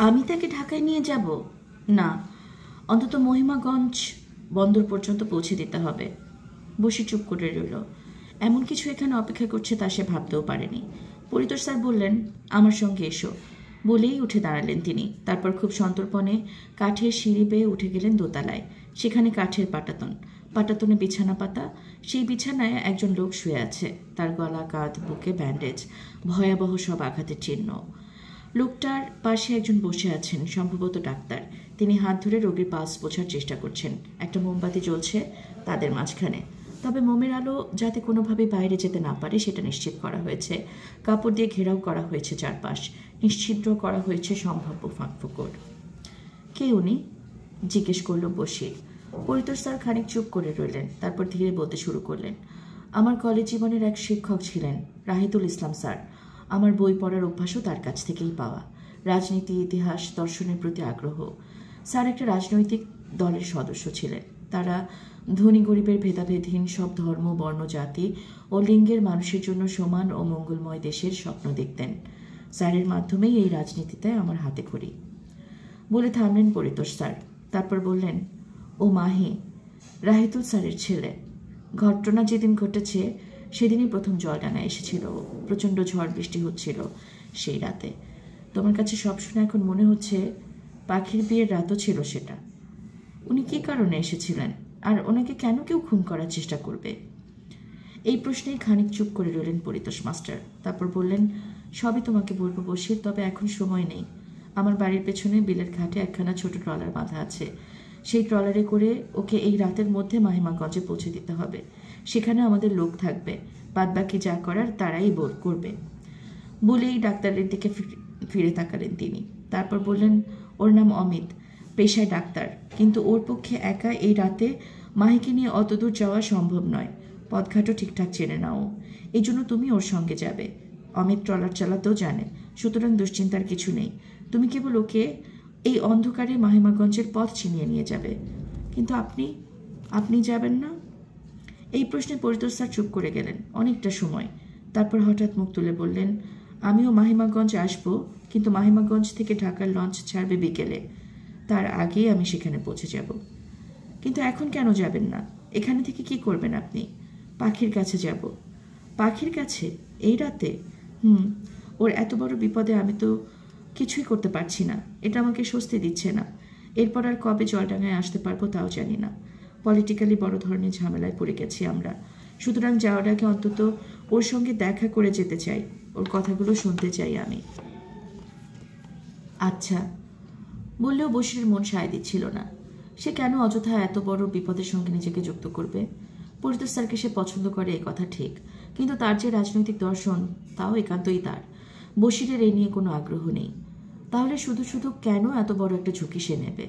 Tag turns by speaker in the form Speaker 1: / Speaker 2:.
Speaker 1: আমি তাকে ঢাকায় নিয়ে যাব? না, অন্তত মহিমাগঞ্জ বন্দর পর্যন্ত পৌঁছে দিতে হবে। বসে চুপ করে রইল। এমন কিছু এখানে অপেক্ষা করছে তা সে ভাবতেও পারেনি। পরিতোষ স্যার বললেন, আমার সঙ্গে এসো। বলেই উঠে দাঁড়ালেন তিনি। তারপর খুব সন্তর্পণে কাঠের সিঁড়ি বেয়ে উঠে গেলেন দোতলায়। সেখানে কাঠের পাটাতন, পাটাতনে বিছানা পাতা। সেই বিছানায় একজন লোক শুয়ে আছে। তার গলা, কাঁধ, বুকে ব্যান্ডেজ, ভয়াবহ সব আঘাতের চিহ্ন। লোকটার পাশে একজন বসে আছেন, সম্ভবত ডাক্তার। তিনি হাত ধরে রোগীর পালস বোঝার চেষ্টা করছেন। একটা মোমবাতি জ্বলছে তাদের মাঝখানে। তবে মোমের আলো যাতে কোনোভাবে বাইরে যেতে না পারে সেটা নিশ্চিত করা হয়েছে। কাপড় দিয়ে ঘেরাও করা হয়েছে চারপাশ। নিশ্চিদ্র করা হয়েছে সম্ভাব্য ফাঁকফোকর। কে উনি? জিজ্ঞেস করল বশির। পরিতোষ স্যার খানিক চুপ করে রইলেন। তারপর ধীরে বলতে শুরু করলেন, আমার কলেজ জীবনের এক শিক্ষক ছিলেন, রাহিতুল ইসলাম স্যার। আমার বই পড়ার অভ্যাসও তার কাছ থেকেই পাওয়া। রাজনীতি, ইতিহাস, দর্শনের প্রতি আগ্রহ। স্যার একটা রাজনৈতিক দলের সদস্য ছিলেন। তারা ধনী গরিবের ভেদাভেদহীন সব ধর্ম, বর্ণ, জাতি ও লিঙ্গের মানুষের জন্য সমান ও মঙ্গলময় দেশের স্বপ্ন দেখতেন। স্যারের মাধ্যমেই এই রাজনীতিতে আমার হাতে খড়ি। বলে থামলেন পরিতোষ স্যার। তারপর বললেন, ও মাহি, রাহিতুল স্যারের ছেলে। ঘটনা যেদিন ঘটেছে সেদিনই প্রথম জলডাঙায় এসেছিল। প্রচণ্ড ঝড় বৃষ্টি হচ্ছিল সেই রাতে। তোমার কাছে সব শুনে এখন মনে হচ্ছে পাখির বিয়ের রাতও ছিল সেটা। উনি কী কারণে এসেছিলেন, আর ওনাকে কেন কেউ খুন করার চেষ্টা করবে? এই প্রশ্নেই খানিক চুপ করে রইলেন পরিতোষ মাস্টার। তারপর বললেন, সবই তোমাকে বলবো বশির, তবে এখন সময় নেই। আমার বাড়ির পেছনে বিলের ঘাটে একখানা ছোট ট্রলার বাঁধা আছে। সেই ট্রলারে করে ওকে এই রাতের মধ্যে মাহিমাগঞ্জে পৌঁছে দিতে হবে। সেখানে আমাদের লোক থাকবে, বাদবাকি যা করার তারাই করবে। বলেই ডাক্তারের দিকে ফিরে তাকালেন তিনি। তারপর বললেন, ওর নাম অমিত, পেশায় ডাক্তার, কিন্তু ওর পক্ষে একা এই রাতে মাহিকে নিয়ে অতদূর যাওয়া সম্ভব নয়। পথঘাটও ঠিকঠাক চেনে না ও। এই জন্য তুমি ওর সঙ্গে যাবে। অমিত ট্রলার চালাতেও জানে, সুতরাং দুশ্চিন্তার কিছু নেই। তুমি কেবল ওকে এই অন্ধকারে মাহিমাগঞ্জের পথ চিনিয়ে নিয়ে যাবে। কিন্তু আপনি যাবেন না? এই প্রশ্নে পরিতোষ স্যার চুপ করে গেলেন অনেকটা সময়। তারপর হঠাৎ মুখ তুলে বললেন, আমিও মাহিমাগঞ্জ আসব, কিন্তু মাহিমাগঞ্জ থেকে ঢাকার লঞ্চ ছাড়বে বিকেলে। তার আগেই আমি সেখানে পৌঁছে যাব। কিন্তু এখন কেন যাবেন না? এখানে থেকে কি করবেন আপনি? পাখির কাছে যাব। পাখির কাছে এই রাতে? ওর এত বড় বিপদে আমি তো কিছুই করতে পারছি না। এটা আমাকে স্বস্তি দিচ্ছে না। এরপর আর কবে জলডাঙায় আসতে পারবো তাও জানি না। পলিটিক্যালি বড় ধরনের ঝামেলায় পড়ে গেছি আমরা। সুতরাং যাওয়ার আগে অন্তত ওর সঙ্গে দেখা করে যেতে চাই। ওর কথাগুলো শুনতে চাই আমি। আচ্ছা বললেও বশিরের মন সায় দিচ্ছিল না। সে কেন অযথা এত বড় বিপদের সঙ্গে নিজেকে যুক্ত করবে? পরিতোষ স্যারকে সে পছন্দ করে, এ কথা ঠিক, কিন্তু তার যে রাজনৈতিক দর্শন তাও একান্তই তার। বশিরের এ নিয়ে কোনো আগ্রহ নেই। তাহলে শুধু শুধু কেন এত বড় একটা ঝুঁকি সে নেবে?